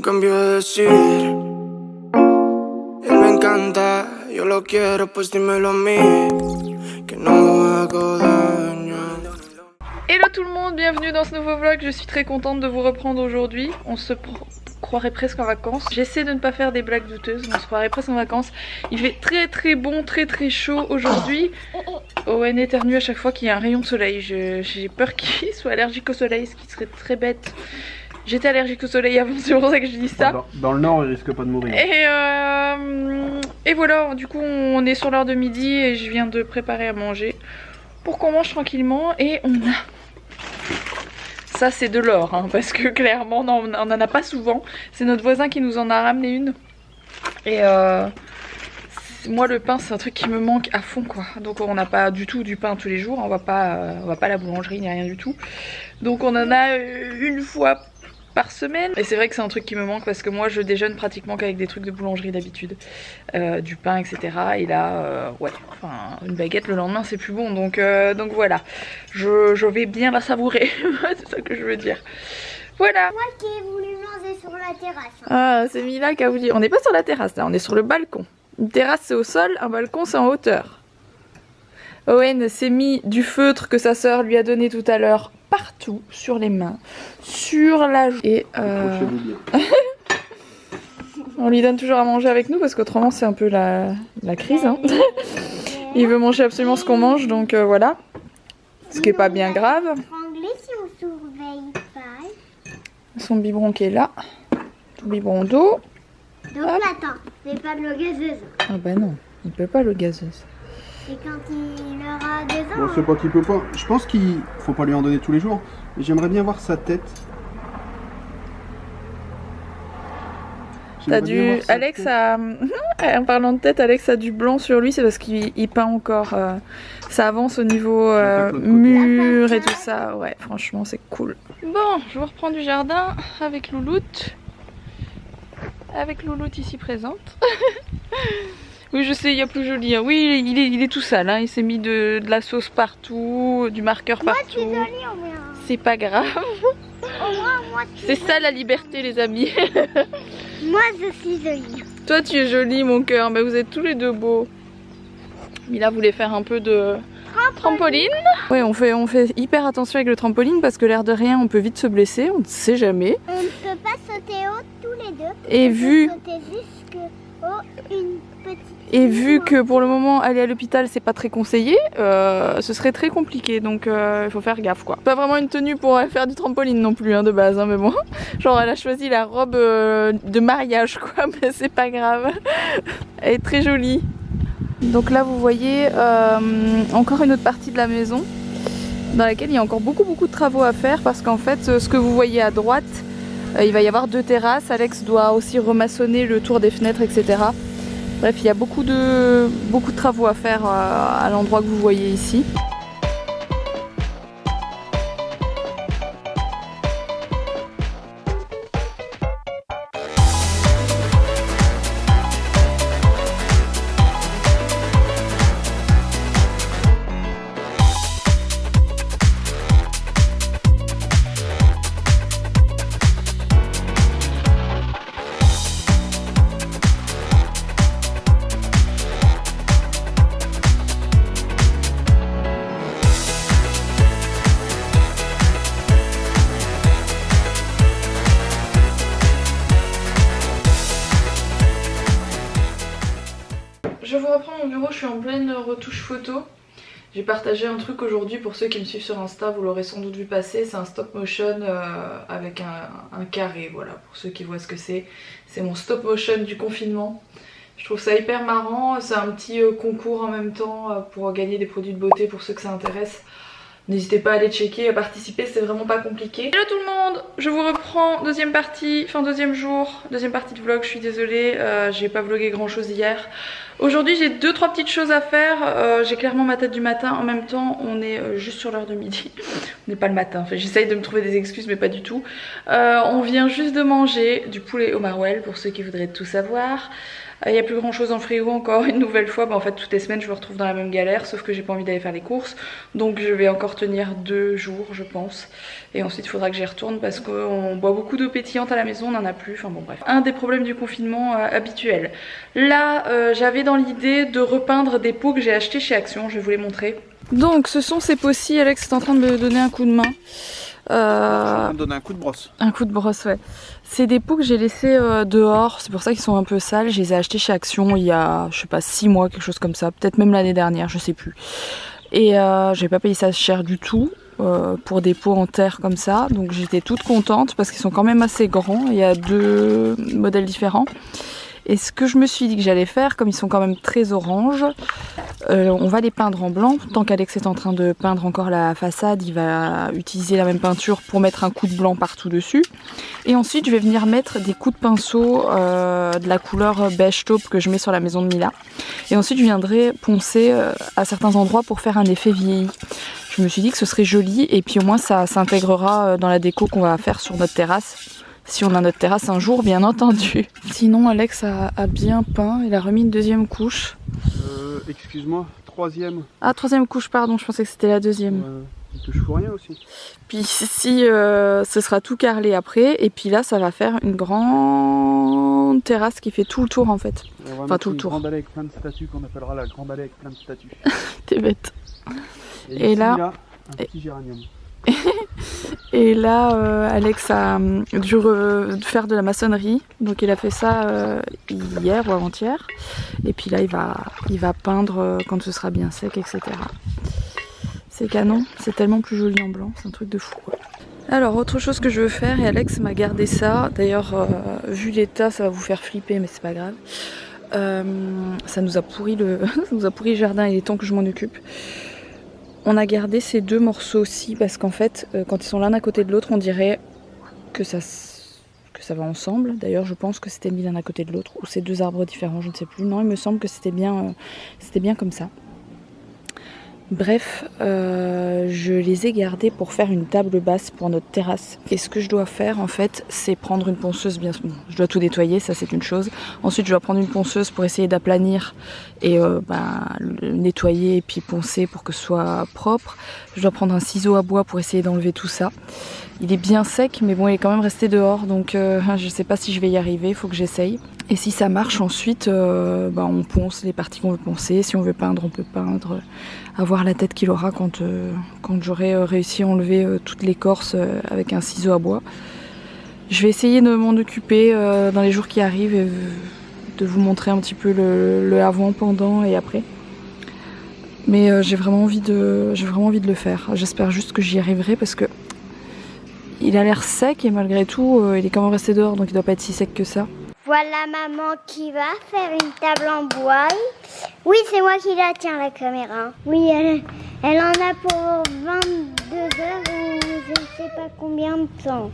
cambio de decir. Él me encanta, yo lo quiero, pues dímelo a mí, que no hago daño. Hello tout le monde, bienvenue dans ce nouveau vlog. Je suis très contente de vous reprendre aujourd'hui. On se croirait presque en vacances. J'essaie de ne pas faire des blagues douteuses, mais on se croirait presque en vacances. Il fait très bon, très chaud aujourd'hui. Owen éternue à chaque fois qu'il y a un rayon de soleil. J'ai peur qu'il soit allergique au soleil, ce qui serait très bête. J'étais allergique au soleil avant, c'est pour ça que je dis ça. Dans le nord, il risque pas de mourir. Et voilà, du coup on est sur l'heure de midi et je viens de préparer à manger pour qu'on mange tranquillement. Et on a... Ça c'est de l'or, hein, parce que clairement on n'en a pas souvent. C'est notre voisin qui nous en a ramené une. Et moi le pain c'est un truc qui me manque à fond quoi. Donc on n'a pas du tout du pain tous les jours. On va pas à la boulangerie ni rien du tout. Donc on en a une fois par semaine. Et c'est vrai que c'est un truc qui me manque parce que moi je déjeune pratiquement qu'avec des trucs de boulangerie d'habitude. Du pain etc. Et là ouais, enfin une baguette le lendemain c'est plus bon. Donc voilà, je vais bien la savourer. C'est ça que je veux dire. Voilà. Moi qui ai voulu manger sur la terrasse. Ah c'est Mila qui a voulu. On n'est pas sur la terrasse là, on est sur le balcon. Une terrasse c'est au sol, un balcon c'est en hauteur. Owen s'est mis du feutre que sa sœur lui a donné tout à l'heure partout, sur les mains, sur la joue. Et on lui donne toujours à manger avec nous parce qu'autrement c'est un peu la crise. Hein. Il veut manger absolument ce qu'on mange, donc voilà. Ce qui est pas bien grave. Anglais si on surveille pas. Son biberon qui est là. Son biberon d'eau. Donc attends, c'est pas de l'eau gazeuse. Ah bah non, il peut pas l'eau gazeuse. Et quand il aura 2 ans. Bon, c'est pas qu'il peut pas. Je pense qu'il faut pas lui en donner tous les jours. Mais j'aimerais bien voir sa tête. T'as du... Alex a... En parlant de tête, Alex a du blanc sur lui, c'est parce qu'il peint encore. Ça avance au niveau mur et tout ça. Ouais, franchement, c'est cool. Bon, je vous reprends du jardin avec Louloute. Avec Louloute ici présente. Oui, je sais, il y a plus joli. Oui, il est tout sale. Hein. Il s'est mis de la sauce partout, du marqueur partout. C'est pas grave. C'est ça la liberté, les amis. Moi, je suis jolie. Toi, tu es jolie, mon cœur. Mais vous êtes tous les deux beaux. Mila voulait faire un peu de trampoline. Oui, on fait hyper attention avec le trampoline parce que l'air de rien, on peut vite se blesser. On ne sait jamais. On ne peut pas sauter haut tous les deux. Et vu... Et vu que pour le moment aller à l'hôpital c'est pas très conseillé, ce serait très compliqué, donc il faut faire gaffe quoi. Pas vraiment une tenue pour faire du trampoline non plus hein, de base, hein, mais bon. Genre elle a choisi la robe de mariage quoi, mais c'est pas grave. Elle est très jolie. Donc là vous voyez encore une autre partie de la maison dans laquelle il y a encore beaucoup de travaux à faire parce qu'en fait ce que vous voyez à droite, il va y avoir 2 terrasses. Alex doit aussi remaçonner le tour des fenêtres etc. Bref, il y a beaucoup de travaux à faire à l'endroit que vous voyez ici. Je vous reprends mon bureau, je suis en pleine retouche photo. J'ai partagé un truc aujourd'hui pour ceux qui me suivent sur Insta, vous l'aurez sans doute vu passer. C'est un stop motion avec un carré, voilà, pour ceux qui voient ce que c'est. C'est mon stop motion du confinement. Je trouve ça hyper marrant, c'est un petit concours en même temps pour gagner des produits de beauté pour ceux que ça intéresse. N'hésitez pas à aller checker, à participer, c'est vraiment pas compliqué. Hello tout le monde, je vous reprends deuxième partie, deuxième jour, deuxième partie de vlog, je suis désolée, j'ai pas vlogué grand chose hier. Aujourd'hui j'ai 2-3 petites choses à faire, j'ai clairement ma tête du matin, en même temps on est juste sur l'heure de midi. On n'est pas le matin, enfin, j'essaye de me trouver des excuses mais pas du tout. On vient juste de manger du poulet au maroilles pour ceux qui voudraient tout savoir. Il n'y a plus grand chose dans le frigo encore une nouvelle fois. En fait toutes les semaines je me retrouve dans la même galère, sauf que j'ai pas envie d'aller faire les courses. Donc je vais encore tenir 2 jours je pense. Et ensuite il faudra que j'y retourne parce qu'on boit beaucoup d'eau pétillante à la maison, on n'en a plus. Enfin bon bref. Un des problèmes du confinement habituel. Là j'avais dans l'idée de repeindre des pots que j'ai achetés chez Action, je vais vous les montrer. Donc ce sont ces pots-ci, Alex est en train de me donner un coup de main. Je suis en train de donner un coup de brosse. Un coup de brosse, ouais. C'est des pots que j'ai laissés dehors, c'est pour ça qu'ils sont un peu sales. Je les ai achetés chez Action il y a, je sais pas, 6 mois, quelque chose comme ça. Peut-être même l'année dernière, je sais plus. Et j'ai pas payé ça cher du tout pour des pots en terre comme ça. Donc j'étais toute contente parce qu'ils sont quand même assez grands. Il y a 2 modèles différents. Et ce que je me suis dit que j'allais faire, comme ils sont quand même très orange, on va les peindre en blanc. Tant qu'Alex est en train de peindre encore la façade, il va utiliser la même peinture pour mettre un coup de blanc partout dessus. Et ensuite je vais venir mettre des coups de pinceau de la couleur beige taupe que je mets sur la maison de Mila. Et ensuite je viendrai poncer à certains endroits pour faire un effet vieilli. Je me suis dit que ce serait joli et puis au moins ça s'intégrera dans la déco qu'on va faire sur notre terrasse. Si on a notre terrasse un jour, bien entendu. Sinon, Alex a bien peint. Il a remis une 2e couche. Excuse-moi, 3e. Ah, 3e couche, pardon. Je pensais que c'était la 2e. Que je fous rien aussi. Puis ici, ce sera tout carrelé après. Et puis là, ça va faire une grande terrasse qui fait tout le tour en fait. Enfin, tout le tour. Une grande allée avec plein de statues qu'on appellera la grande allée avec plein de statues. T'es bête. Et ici, là, un petit géranium. Et là, Alex a dû faire de la maçonnerie, donc il a fait ça hier ou avant-hier. Et puis là, il va peindre quand ce sera bien sec, etc. C'est canon, c'est tellement plus joli en blanc, c'est un truc de fou quoi. Alors, autre chose que je veux faire, et Alex m'a gardé ça. D'ailleurs, vu l'état, ça va vous faire flipper, mais c'est pas grave. Ça nous a pourri le jardin, il est temps que je m'en occupe. On a gardé ces 2 morceaux-ci parce qu'en fait, quand ils sont l'un à côté de l'autre, on dirait que ça va ensemble. D'ailleurs, je pense que c'était mis l'un à côté de l'autre ou c'est 2 arbres différents, je ne sais plus. Non, il me semble que c'était bien comme ça. Bref, je les ai gardés pour faire une table basse pour notre terrasse. Et ce que je dois faire en fait, c'est prendre une ponceuse bien. Bon, je dois tout nettoyer, ça c'est une chose. Ensuite, je dois prendre une ponceuse pour essayer d'aplanir et le nettoyer et puis poncer pour que ce soit propre. Je dois prendre un ciseau à bois pour essayer d'enlever tout ça. Il est bien sec, mais bon, il est quand même resté dehors, donc je sais pas si je vais y arriver, il faut que j'essaye. Et si ça marche, ensuite, on ponce les parties qu'on veut poncer. Si on veut peindre, on peut peindre. Avoir la tête qu'il aura quand j'aurai réussi à enlever toute l'écorce avec un ciseau à bois. Je vais essayer de m'en occuper dans les jours qui arrivent et de vous montrer un petit peu le avant, pendant et après. Mais j'ai vraiment envie de le faire. J'espère juste que j'y arriverai parce que il a l'air sec et malgré tout, il est quand même resté dehors, donc il doit pas être si sec que ça. Voilà maman qui va faire une table en bois. Oui, c'est moi qui la tiens, la caméra. Oui, elle en a pour 22 heures ou je ne sais pas combien de temps.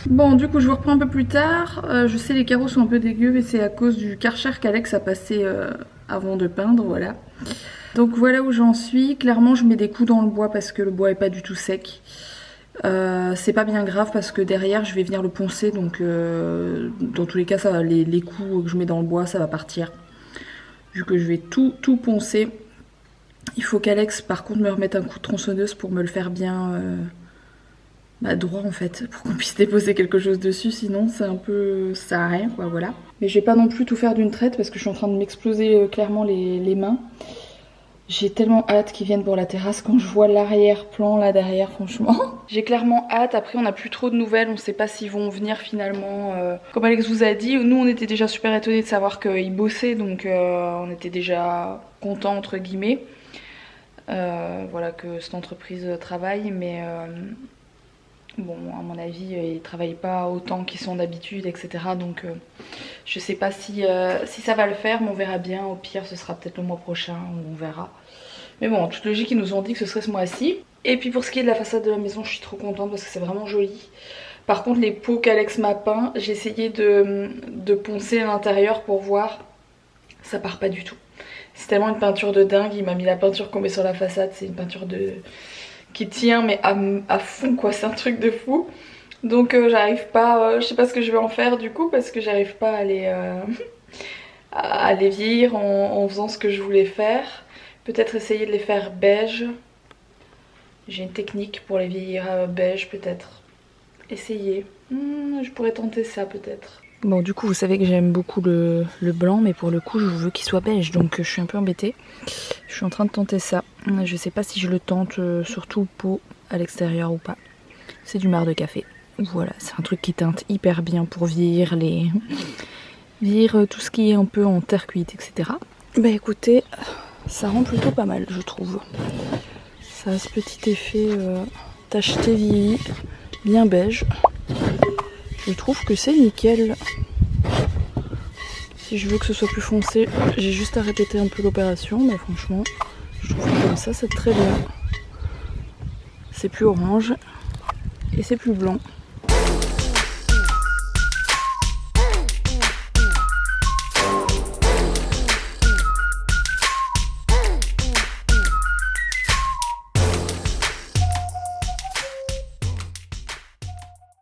Bon, du coup, je vous reprends un peu plus tard. Je sais, les carreaux sont un peu dégueux, mais c'est à cause du Karcher qu'Alex a passé avant de peindre, voilà. Donc voilà où j'en suis. Clairement, je mets des coups dans le bois parce que le bois est pas du tout sec. C'est pas bien grave parce que derrière je vais venir le poncer, donc dans tous les cas ça, les coups que je mets dans le bois ça va partir vu que je vais tout poncer. Il faut qu'Alex par contre me remette un coup de tronçonneuse pour me le faire bien droit en fait, pour qu'on puisse déposer quelque chose dessus, sinon c'est un peu, ça sert à rien quoi, voilà. Mais je vais pas non plus tout faire d'une traite parce que je suis en train de m'exploser clairement les mains. J'ai tellement hâte qu'ils viennent pour la terrasse quand je vois l'arrière-plan là derrière, franchement. J'ai clairement hâte. Après, on n'a plus trop de nouvelles. On ne sait pas s'ils vont venir finalement. Comme Alex vous a dit, nous on était déjà super étonnés de savoir qu'ils bossaient. Donc on était déjà contents entre guillemets. Voilà, que cette entreprise travaille. Mais bon, à mon avis, ils travaillent pas autant qu'ils sont d'habitude, etc. Donc je sais pas si ça va le faire, mais on verra bien. Au pire, ce sera peut-être le mois prochain, on verra. Mais bon, en toute logique, ils nous ont dit que ce serait ce mois-ci. Et puis pour ce qui est de la façade de la maison, je suis trop contente parce que c'est vraiment joli. Par contre, les pots qu'Alex m'a peints, j'ai essayé de poncer à l'intérieur pour voir. Ça part pas du tout. C'est tellement une peinture de dingue. Il m'a mis la peinture qu'on met sur la façade. C'est une peinture qui tient mais à fond quoi, c'est un truc de fou. Donc j'arrive pas, je sais pas ce que je vais en faire du coup parce que j'arrive pas à les vieillir en faisant ce que je voulais faire. Peut-être essayer de les faire beige. J'ai une technique pour les vieillir beige peut-être. Essayer. Je pourrais tenter ça peut-être. Bon du coup vous savez que j'aime beaucoup le blanc mais pour le coup je veux qu'il soit beige donc je suis un peu embêtée. Je suis en train de tenter ça. Je sais pas si je le tente surtout le pot à l'extérieur ou pas. C'est du marc de café. Voilà, c'est un truc qui teinte hyper bien pour vieillir tout ce qui est un peu en terre cuite, etc. Bah écoutez, ça rend plutôt pas mal je trouve. Ça a ce petit effet tacheté vieilli, bien beige. Je trouve que c'est nickel. Si je veux que ce soit plus foncé, j'ai juste à répéter un peu l'opération, mais franchement, je trouve que comme ça, c'est très bien. C'est plus orange et c'est plus blanc.